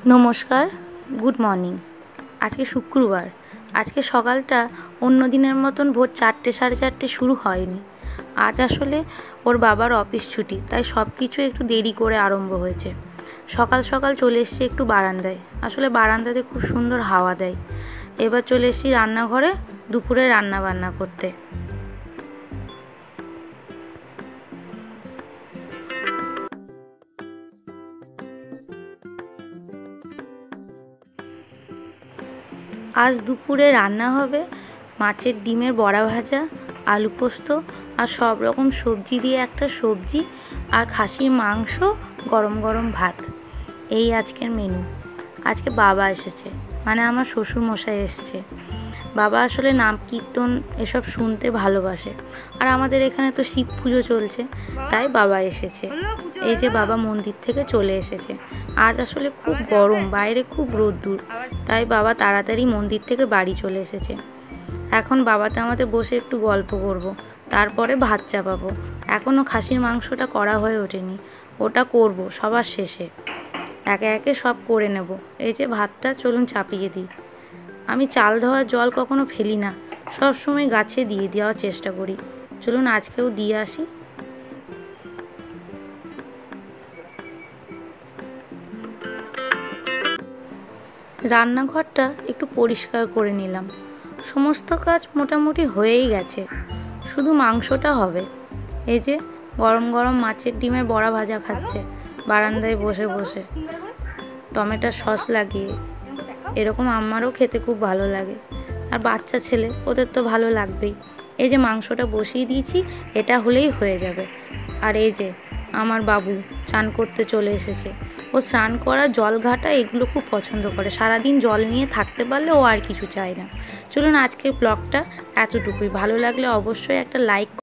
নমস্কার, good morning. আজকে শুক্রবার। আজকে সকালটা অন্য দিনের মতন ভোর 4টে সাড়ে 4টে শুরু হয়নি। আজ আসলে ওর বাবার অফিস ছুটি, তাই সব কিছু একটু দেরি করে আরম্ভ হয়েছে। সকাল সকাল চলে এসেছি একটু বারান্দায়। আসলে বারান্দাতে খুব সুন্দর হাওয়া দেয়। এবার চলে এসেছি রান্নাঘরে দুপুরে রান্না বান্না করতে। আজ দুপুরে রান্না হবে মাছের ডিমের বড়া ভাজা, আলু পোস্ত আর সব রকম সবজি দিয়ে একটা সবজি, আর খাসির মাংস, গরম গরম ভাত। এই আজকের মেনু। আজকে বাবা এসেছে, মানে আমার শ্বশুরমশাই এসেছে। বাবা আসলে নাম কীর্তন এসব শুনতে ভালোবাসে, আর আমাদের এখানে তো শিব পুজো চলছে, তাই বাবা এসেছে। এই যে বাবা মন্দির থেকে চলে এসেছে। আজ আসলে খুব গরম, বাইরে খুব রোদ্দুর, তাই বাবা তাড়াতাড়ি মন্দির থেকে বাড়ি চলে এসেছে। এখন বাবাতে আমাদের বসে একটু গল্প করব, তারপরে ভাত চাপাবো। এখনও খাসির মাংসটা করা হয়ে ওঠেনি, ওটা করব সবার শেষে। একে একে সব করে নেব। এই যে ভাতটা চলুন চাপিয়ে দিই। আমি চাল ধোয়ার জল কখনো ফেলি না, সব সময় গাছে দিয়ে দেওয়ার চেষ্টা করি। চলুন আজকেও দিয়ে আসি। রান্নাঘরটা একটু পরিষ্কার করে নিলাম। সমস্ত কাজ মোটামুটি হয়েই গেছে, শুধু মাংসটা হবে। এই যে গরম গরম মাছের ডিমের বড়া ভাজা খাচ্ছে বারান্দায় বসে বসে, টমেটোর সস লাগিয়ে। এরকম আমারও খেতে খুব ভালো লাগে, আর বাচ্চা ছেলে, ওদের তো ভালো লাগবেই। এই যে মাংসটা বসিয়ে দিয়েছি, এটা হলেই হয়ে যাবে। আর এই যে আমার বাবু চান করতে চলে এসেছে। ও স্নান করা, জল ঘাটা এগুলো খুব পছন্দ করে। সারাদিন জল নিয়ে থাকতে পারলে ও আর কিছু চায় না। চলুন আজকের ব্লগটা এতটুকুই। ভালো লাগলে অবশ্যই একটা লাইক